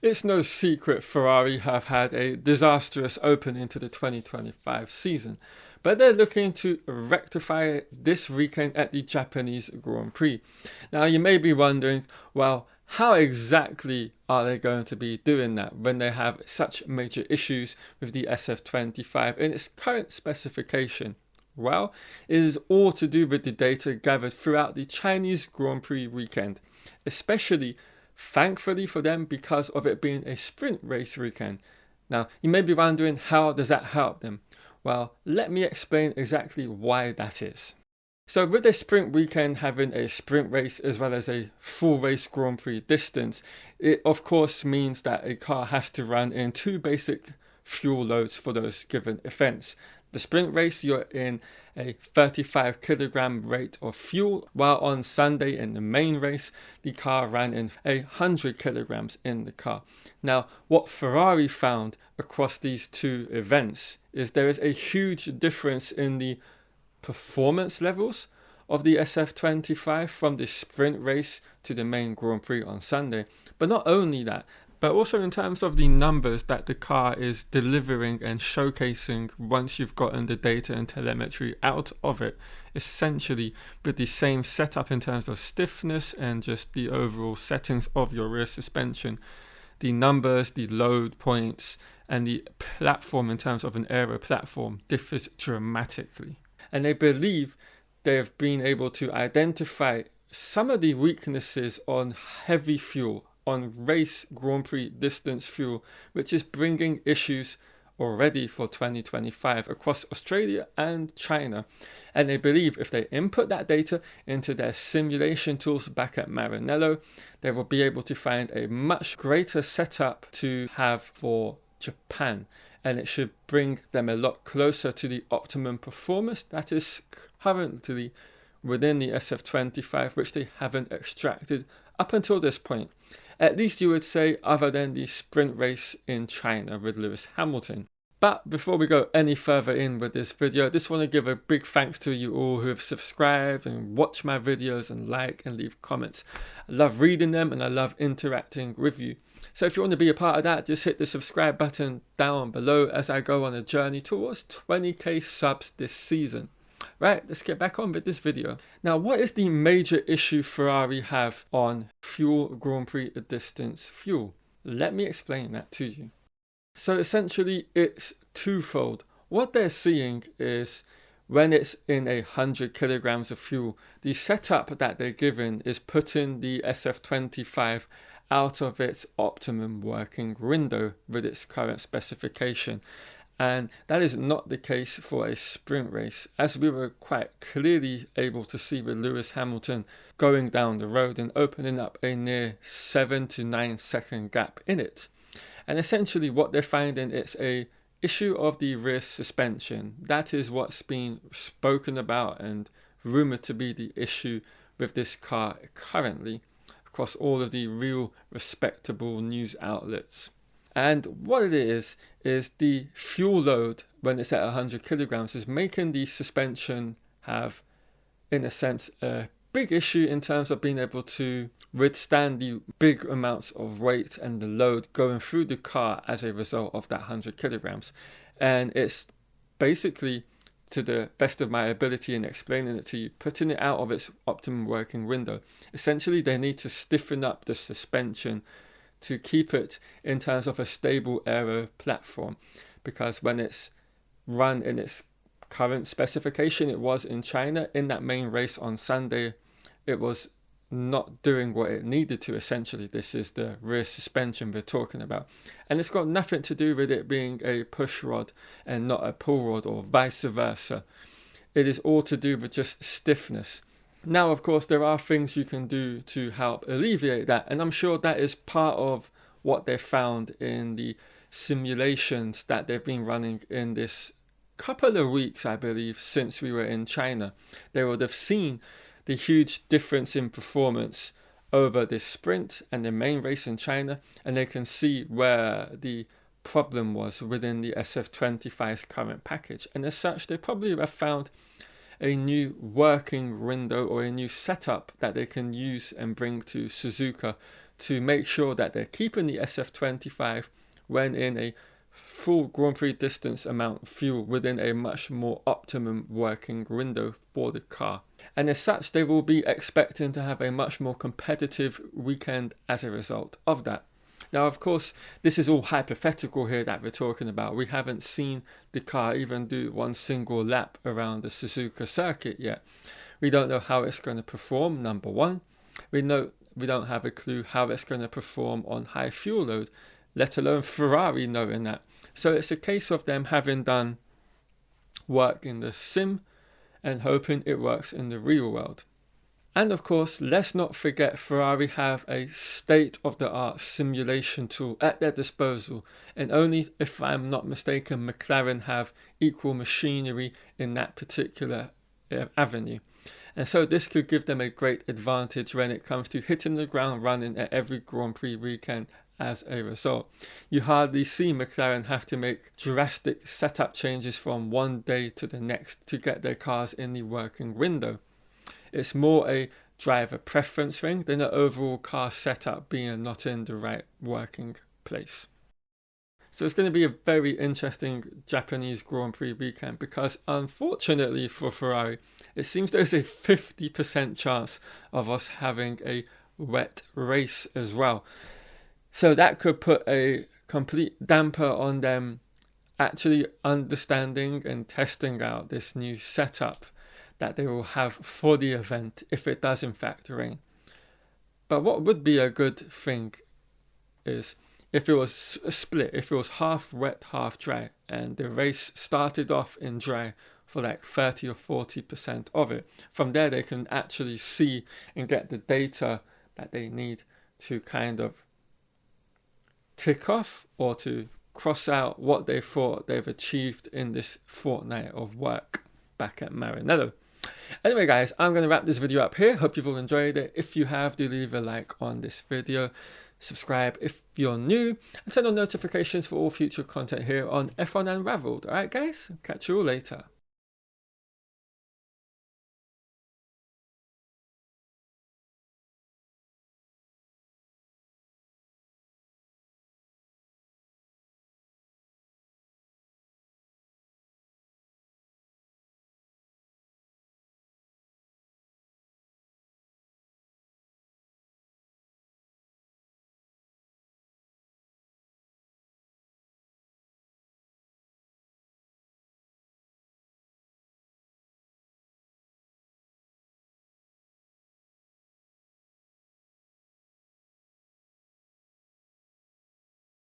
It's no secret Ferrari have had a disastrous opening to the 2025 season, but they're looking to rectify it this weekend at the Japanese Grand Prix. Now you may be wondering, well, how exactly are they going to be doing that when they have such major issues with the SF25 in its current specification? Well, it is all to do with the data gathered throughout the Chinese Grand Prix weekend, especially thankfully for them because of it being a sprint race weekend. Now, you may be wondering, how does that help them? Well, let me explain exactly why that is. So with a sprint weekend having a sprint race as well as a full race Grand Prix distance, it of course means that a car has to run in two basic fuel loads for those given events. The sprint race, you're in a 35 kilogram rate of fuel, while on Sunday in the main race, the car ran in 100 kilograms in the car. Now, what Ferrari found across these two events is there is a huge difference in the performance levels of the SF25 from the sprint race to the main Grand Prix on Sunday. But not only that, but also in terms of the numbers that the car is delivering and showcasing once you've gotten the data and telemetry out of it, essentially with the same setup in terms of stiffness and just the overall settings of your rear suspension. The numbers, the load points, and the platform in terms of an aero platform differs dramatically. And they believe they have been able to identify some of the weaknesses on heavy fuel, on race Grand Prix distance fuel, which is bringing issues already for 2025 across Australia and China. And they believe if they input that data into their simulation tools back at Maranello, they will be able to find a much greater setup to have for Japan. And it should bring them a lot closer to the optimum performance that is currently within the SF25, which they haven't extracted up until this point. At least you would say, other than the sprint race in China with Lewis Hamilton. But before we go any further in with this video, I just want to give a big thanks to you all who have subscribed and watched my videos and like and leave comments. I love reading them and I love interacting with you. So if you want to be a part of that, just hit the subscribe button down below as I go on a journey towards 20k subs this season. Right, let's get back on with this video. Now, what is the major issue Ferrari have on fuel Grand Prix distance fuel? Let me explain that to you. So essentially, it's twofold. What they're seeing is when it's in 100 kilograms of fuel, the setup that they're given is putting the SF25 out of its optimum working window with its current specification. And that is not the case for a sprint race, as we were quite clearly able to see with Lewis Hamilton going down the road and opening up a near 7 to 9 second gap in it. And essentially what they're finding is a issue of the rear suspension. That is what's been spoken about and rumored to be the issue with this car currently across all of the real respectable news outlets. And what it is the fuel load when it's at 100 kilograms is making the suspension have, in a sense, a big issue in terms of being able to withstand the big amounts of weight and the load going through the car as a result of that 100 kilograms. And it's basically, to the best of my ability in explaining it to you, putting it out of its optimum working window. Essentially, they need to stiffen up the suspension to keep it in terms of a stable aero platform, because when it's run in its current specification, it was in China in that main race on Sunday, it was not doing what it needed to. Essentially, this is the rear suspension we're talking about, and it's got nothing to do with it being a push rod and not a pull rod or vice versa. It is all to do with just stiffness. Now, of course, there are things you can do to help alleviate that, and I'm sure that is part of what they found in the simulations that they've been running in this couple of weeks, I believe, since we were in China. They would have seen the huge difference in performance over the sprint and the main race in China, and they can see where the problem was within the SF25's current package. And as such, they probably have found a new working window or a new setup that they can use and bring to Suzuka to make sure that they're keeping the SF25 when in a full Grand Prix distance amount of fuel within a much more optimum working window for the car. And as such, they will be expecting to have a much more competitive weekend as a result of that. Now, of course, this is all hypothetical here that we're talking about. We haven't seen the car even do one single lap around the Suzuka circuit yet. We don't know how it's going to perform, number one. We don't have a clue how it's going to perform on high fuel load, let alone Ferrari knowing that. So it's a case of them having done work in the sim and hoping it works in the real world. And of course, let's not forget Ferrari have a state-of-the-art simulation tool at their disposal, and only, if I'm not mistaken, McLaren have equal machinery in that particular avenue. And so this could give them a great advantage when it comes to hitting the ground running at every Grand Prix weekend. As a result, you hardly see McLaren have to make drastic setup changes from one day to the next to get their cars in the working window. It's more a driver preference thing than the overall car setup being not in the right working place. So it's going to be a very interesting Japanese Grand Prix weekend, because unfortunately for Ferrari, it seems there's a 50% chance of us having a wet race as well. So that could put a complete damper on them actually understanding and testing out this new setup that they will have for the event if it does in fact rain. But what would be a good thing is if it was a split, if it was half wet, half dry, and the race started off in dry for like 30 or 40% of it. From there they can actually see and get the data that they need to kind of tick off or to cross out what they thought they've achieved in this fortnight of work back at Maranello. Anyway guys, I'm going to wrap this video up here. Hope you've all enjoyed it. If you have, do leave a like on this video, subscribe if you're new, and turn on notifications for all future content here on F1 Unraveled. Alright guys, catch you all later.